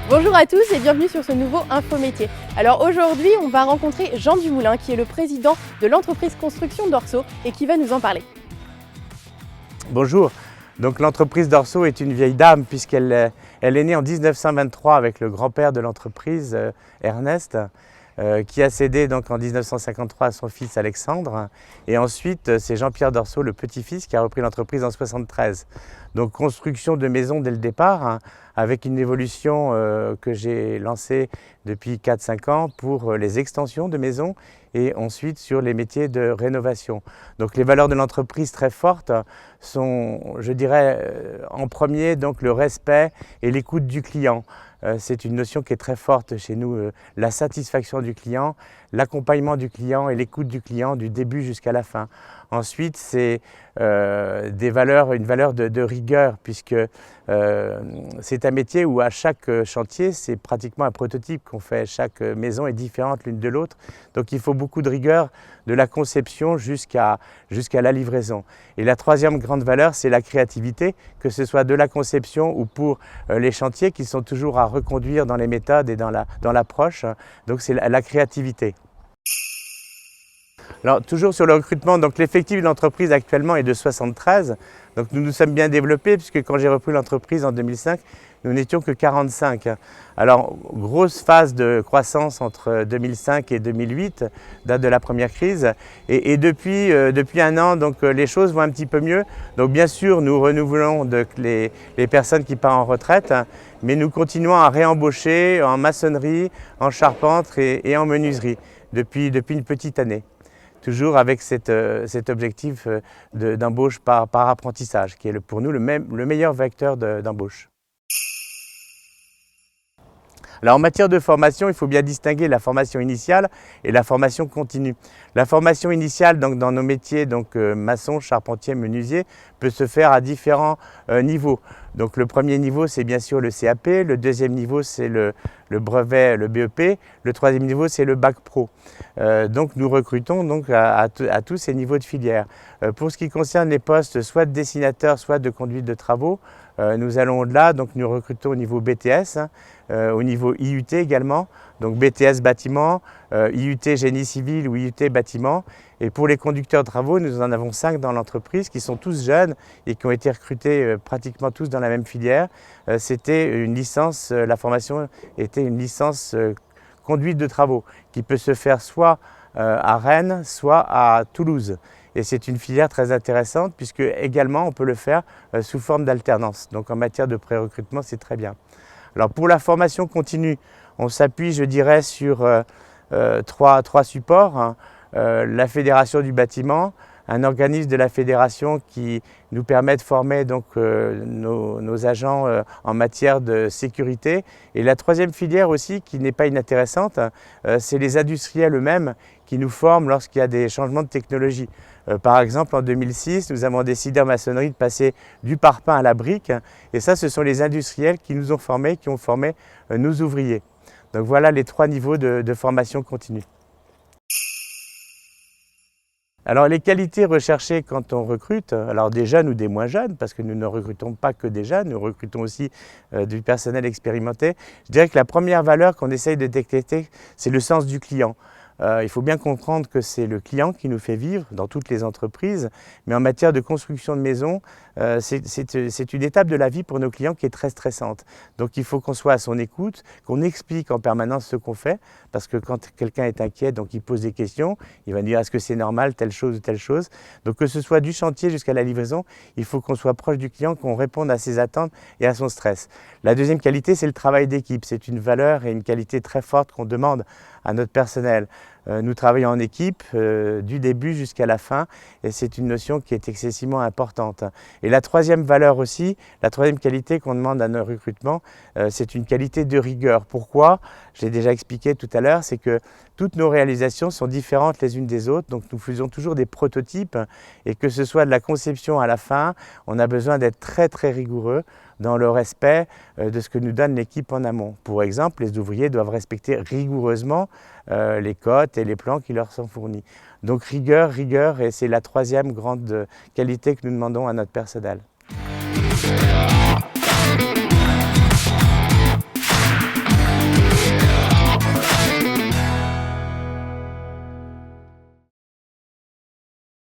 Bonjour à tous et bienvenue sur ce nouveau Info Métier. Alors aujourd'hui, on va rencontrer Jean Dumoulin qui est le président de l'entreprise Construction Dorso et qui va nous en parler. Bonjour, donc l'entreprise Dorso est une vieille dame puisqu'elle est née en 1923 avec le grand-père de l'entreprise, Ernest, qui a cédé donc en 1953 à son fils Alexandre. Et ensuite, c'est Jean-Pierre Dorso, le petit-fils, qui a repris l'entreprise en 1973. Donc construction de maisons dès le départ, avec une évolution que j'ai lancée depuis 4-5 ans pour les extensions de maisons et ensuite sur les métiers de rénovation. Donc les valeurs de l'entreprise très fortes sont, je dirais, en premier donc le respect et l'écoute du client. C'est une notion qui est très forte chez nous, la satisfaction du client, l'accompagnement du client et l'écoute du client du début jusqu'à la fin. Ensuite, c'est une valeur de rigueur puisque c'est un métier où à chaque chantier, c'est pratiquement un prototype qu'on fait. Chaque maison est différente l'une de l'autre. Donc il faut beaucoup de rigueur de la conception jusqu'à la livraison. Et la troisième grande valeur, c'est la créativité, que ce soit de la conception ou pour les chantiers qui sont toujours à reconduire dans les méthodes et dans l'approche. Donc c'est la créativité. Alors, toujours sur le recrutement, donc l'effectif de l'entreprise actuellement est de 73. Donc nous nous sommes bien développés puisque quand j'ai repris l'entreprise en 2005, nous n'étions que 45. Alors, grosse phase de croissance entre 2005 et 2008, date de la première crise. Et depuis un an, donc, les choses vont un petit peu mieux. Donc bien sûr, nous renouvelons les personnes qui partent en retraite, mais nous continuons à réembaucher en maçonnerie, en charpente et en menuiserie depuis une petite année. Toujours avec cet objectif d'embauche par apprentissage, qui est pour nous le meilleur vecteur d'embauche. Alors en matière de formation, il faut bien distinguer la formation initiale et la formation continue. La formation initiale donc, dans nos métiers, donc maçon, charpentier, menuisier, peut se faire à différents niveaux. Donc le premier niveau, c'est bien sûr le CAP, le deuxième niveau, c'est le brevet, le BEP, le troisième niveau, c'est le bac pro. Donc nous recrutons donc à tous ces niveaux de filière. Pour ce qui concerne les postes soit de dessinateur, soit de conduite de travaux, nous allons au-delà, donc nous recrutons au niveau BTS, au niveau IUT également, donc BTS bâtiment, IUT génie civil ou IUT bâtiment. Et pour les conducteurs de travaux, nous en avons 5 dans l'entreprise qui sont tous jeunes et qui ont été recrutés pratiquement tous dans la même filière. C'était une licence, la formation était une licence conduite de travaux qui peut se faire soit à Rennes, soit à Toulouse. Et c'est une filière très intéressante puisque également on peut le faire sous forme d'alternance. Donc en matière de pré-recrutement, c'est très bien. Alors pour la formation continue, on s'appuie, je dirais, sur trois supports. La Fédération du bâtiment, un organisme de la fédération qui nous permet de former donc, nos agents en matière de sécurité. Et la troisième filière aussi, qui n'est pas inintéressante, c'est les industriels eux-mêmes qui nous forment lorsqu'il y a des changements de technologie. Par exemple, en 2006, nous avons décidé en maçonnerie de passer du parpaing à la brique. Et ça, ce sont les industriels qui nous ont formés, qui ont formé nos ouvriers. Donc voilà les 3 niveaux de formation continue. Alors les qualités recherchées quand on recrute, alors des jeunes ou des moins jeunes, parce que nous ne recrutons pas que des jeunes, nous recrutons aussi du personnel expérimenté. Je dirais que la première valeur qu'on essaye de détecter, c'est le sens du client. Il faut bien comprendre que c'est le client qui nous fait vivre dans toutes les entreprises, mais en matière de construction de maisons, c'est une étape de la vie pour nos clients qui est très stressante. Donc il faut qu'on soit à son écoute, qu'on explique en permanence ce qu'on fait, parce que quand quelqu'un est inquiet, donc il pose des questions, il va nous dire est-ce que c'est normal, telle chose ou telle chose. Donc que ce soit du chantier jusqu'à la livraison, il faut qu'on soit proche du client, qu'on réponde à ses attentes et à son stress. La deuxième qualité, c'est le travail d'équipe. C'est une valeur et une qualité très forte qu'on demande à notre personnel. Nous travaillons en équipe du début jusqu'à la fin et c'est une notion qui est excessivement importante. Et la troisième valeur aussi, la troisième qualité qu'on demande à nos recrutements, c'est une qualité de rigueur. Pourquoi? Je l'ai déjà expliqué tout à l'heure, c'est que toutes nos réalisations sont différentes les unes des autres, donc nous faisons toujours des prototypes et que ce soit de la conception à la fin, on a besoin d'être très très rigoureux dans le respect de ce que nous donne l'équipe en amont. Pour exemple, les ouvriers doivent respecter rigoureusement les cotes et les plans qui leur sont fournis. Donc rigueur, et c'est la troisième grande qualité que nous demandons à notre personnel.